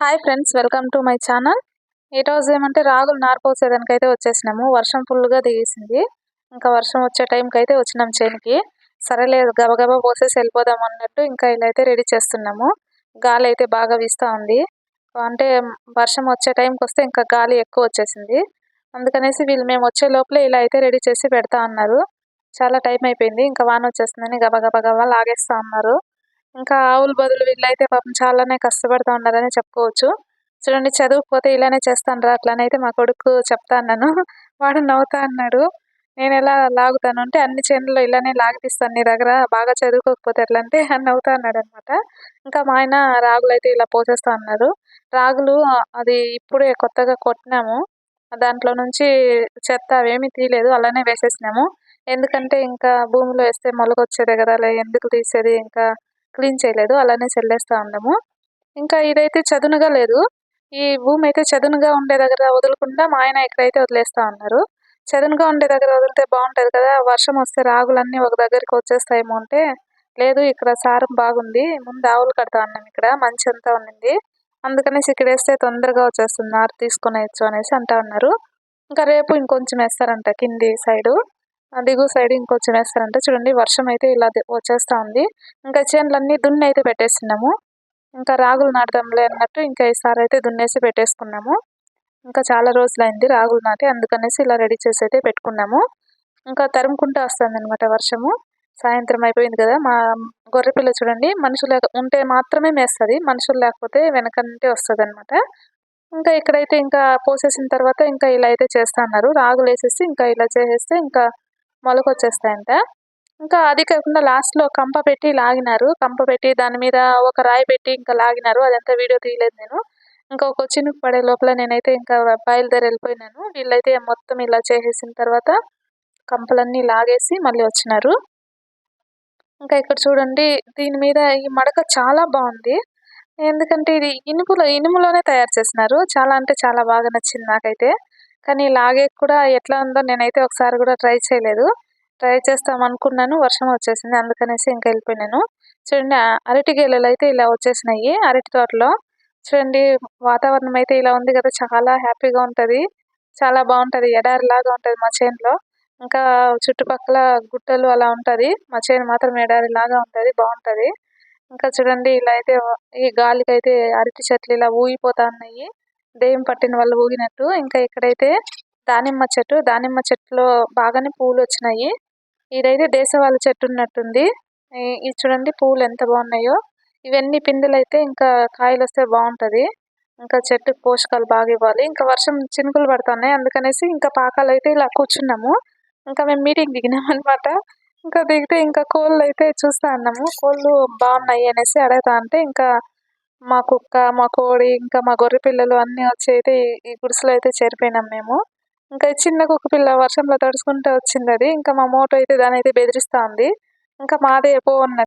Hi friends, welcome to my channel. ఈరోజు ఏమంటే రాగులు నారు పోసేదానికైతే వచ్చేసినాము. వర్షం ఫుల్గా దిగేసింది. ఇంకా వర్షం వచ్చే టైంకి అయితే వచ్చినాం చేనుకి. సరేలే గబగబా పోసేసి వెళ్ళిపోదాం అన్నట్టు ఇంకా ఇలా అయితే రెడీ చేస్తున్నాము. గాలి అయితే బాగా వీస్తూ ఉంది. అంటే వర్షం వచ్చే టైంకి వస్తే ఇంకా గాలి ఎక్కువ వచ్చేసింది. అందుకనేసి మేము వచ్చే లోపలే ఇలా అయితే రెడీ చేసి పెడతా ఉన్నారు. చాలా టైం అయిపోయింది. ఇంకా వాన వచ్చేస్తుందని గబగబా లాగేస్తూ ఉన్నారు. ఇంకా ఆవుల బదులు వీళ్ళైతే పాపం చాలానే కష్టపడతా ఉన్నారని చెప్పుకోవచ్చు. చూడండి, చదువుకపోతే ఇలానే చేస్తానురా అట్లనైతే మా కొడుకు చెప్తా అన్నాను. వాడు నవ్వుతా అన్నాడు. నేను ఎలా లాగుతాను అంటే అన్ని చేనుల్లో ఇలానే లాగిపిస్తాను నీ దగ్గర, బాగా చదువుకోకపోతే ఎట్లా అంటే అని నవ్వుతా అన్నాడు అనమాట. ఇంకా మా ఆయన రాగులు అయితే ఇలా పోసేస్తా అన్నారు. రాగులు అది ఇప్పుడే కొత్తగా కొట్టినాము. దాంట్లో నుంచి చెత్త అవేమీ తీయలేదు, అలానే వేసేసినాము. ఎందుకంటే ఇంకా భూమిలో వేస్తే మొలకొచ్చేదే కదా, అలా ఎందుకు తీసేది, ఇంకా క్లీన్ చేయలేదు, అలానే చల్లేస్తా ఉన్నాము. ఇంకా ఇదైతే చదునుగా లేదు. ఈ భూమి అయితే చదునుగా ఉండే దగ్గర వదలకుండా మా ఆయన ఇక్కడైతే వదిలేస్తా ఉన్నారు. చదునుగా ఉండే దగ్గర వదిలితే బాగుంటుంది కదా, వర్షం వస్తే రాగులన్నీ ఒక దగ్గరికి వచ్చేస్తాయేమో అంటే లేదు, ఇక్కడ సారం బాగుంది, ముందు ఆవులు కడతా ఉన్నాం, ఇక్కడ మంచి అంతా ఉన్నింది, అందుకనేసి ఇక్కడ వేస్తే తొందరగా వచ్చేస్తుంది, నారు తీసుకునేయచ్చు అనేసి అంటా ఉన్నారు. ఇంకా రేపు ఇంకొంచెం వేస్తారంట కింది సైడు, దిగువ సైడ్ ఇంకొంచెం వేస్తారంట. చూడండి, వర్షం అయితే ఇలా వచ్చేస్తా ఉంది. ఇంకా చేనులన్నీ దున్ని అయితే పెట్టేస్తున్నాము. ఇంకా రాగులు నాటుదాంలే అన్నట్టు ఇంకా ఈసారి అయితే దున్నేసి పెట్టేసుకున్నాము. ఇంకా చాలా రోజులైంది రాగులు నాటి, అందుకనేసి ఇలా రెడీ చేసి అయితే పెట్టుకున్నాము. ఇంకా తరుముకుంటూ వస్తుంది అనమాట వర్షము. సాయంత్రం అయిపోయింది కదా. మా గొర్రెపిల్ల చూడండి, మనుషులు ఉంటే మాత్రమే మేస్తుంది, మనుషులు లేకపోతే వెనకంటే వస్తుంది అనమాట. ఇంకా ఇక్కడైతే ఇంకా పోసేసిన తర్వాత ఇంకా ఇలా అయితే చేస్తా అన్నారు. రాగులు వేసేసి ఇంకా ఇలా చేసేస్తే ఇంకా మొలకొచ్చేస్తాయంట. ఇంకా అది కాకుండా లాస్ట్లో కంప పెట్టి లాగినారు. కంప పెట్టి దాని మీద ఒక రాయి పెట్టి ఇంకా లాగినారు. అదంతా వీడియో తీయలేదు నేను. ఇంకా ఒక చినుకు పడే లోపల నేనైతే ఇంకా బయలుదేరి వెళ్ళిపోయినాను. వీళ్ళైతే మొత్తం ఇలా చేసేసిన తర్వాత కంపలన్నీ లాగేసి మళ్ళీ వచ్చినారు. ఇంకా ఇక్కడ చూడండి, దీని మీద ఈ మడక చాలా బాగుంది. ఎందుకంటే ఇది ఇనుములోనే తయారు చేసినారు. చాలా అంటే చాలా బాగా నచ్చింది నాకైతే. కానీ లాగే కూడా ఎట్లా ఉందో నేనైతే ఒకసారి కూడా ట్రై చేయలేదు. ట్రై చేస్తాం అనుకున్నాను, వర్షం వచ్చేసింది, అందుకనేసి ఇంకా వెళ్ళిపోయినాను. చూడండి, అరటి గెలలు అయితే ఇలా వచ్చేసినాయి అరటి తోటలో. చూడండి, వాతావరణం అయితే ఇలా ఉంది కదా, చాలా హ్యాపీగా ఉంటుంది, చాలా బాగుంటుంది, ఎడారిలాగా ఉంటుంది మా చేనులో. ఇంకా చుట్టుపక్కల గుట్టలు అలా ఉంటుంది, మా చేను మాత్రం ఎడారిలాగా ఉంటుంది, బాగుంటుంది. ఇంకా చూడండి, ఇలా అయితే ఈ గాలికి అయితే అరటి చెట్లు ఇలా ఊగిపోతా ఉన్నాయి, దెయ్యం పట్టిన వాళ్ళు ఊగినట్టు. ఇంకా ఇక్కడైతే దానిమ్మ చెట్టులో బాగానే పూలు వచ్చినాయి. ఇదైతే దేశవాళీ చెట్టు ఉన్నట్టుంది. ఇది చూడండి, పువ్వులు ఎంత బాగున్నాయో. ఇవన్నీ పిందెలు అయితే ఇంకా కాయలు వస్తే బాగుంటుంది. ఇంకా చెట్టుకు పోషకాలు బాగా ఇవ్వాలి. ఇంకా వర్షం చినుకులు పడుతున్నాయి, అందుకనేసి ఇంకా పాకాలు అయితే ఇలా కూర్చున్నాము. ఇంకా మేము మీటింగ్ దిగినాం అనమాట. ఇంకా దిగితే ఇంకా కోళ్ళు అయితే చూస్తా అన్నాము. కోళ్ళు బాగున్నాయి అనేసి అడుగుతా అంటే ఇంకా మా కుక్క, మా కోడి, ఇంకా మా గొర్రె పిల్లలు అన్నీ వచ్చి అయితే ఈ గుడిసెలో అయితే చేరిపోయినాం మేము. ఇంకా ఈ చిన్న కుక్క పిల్ల వర్షంలో తడుచుకుంటూ వచ్చింది అది. ఇంకా మా మోటో అయితే దాని అయితే బెదిరిస్తా ఉంది. ఇంకా మాదే పో అన్నట్టు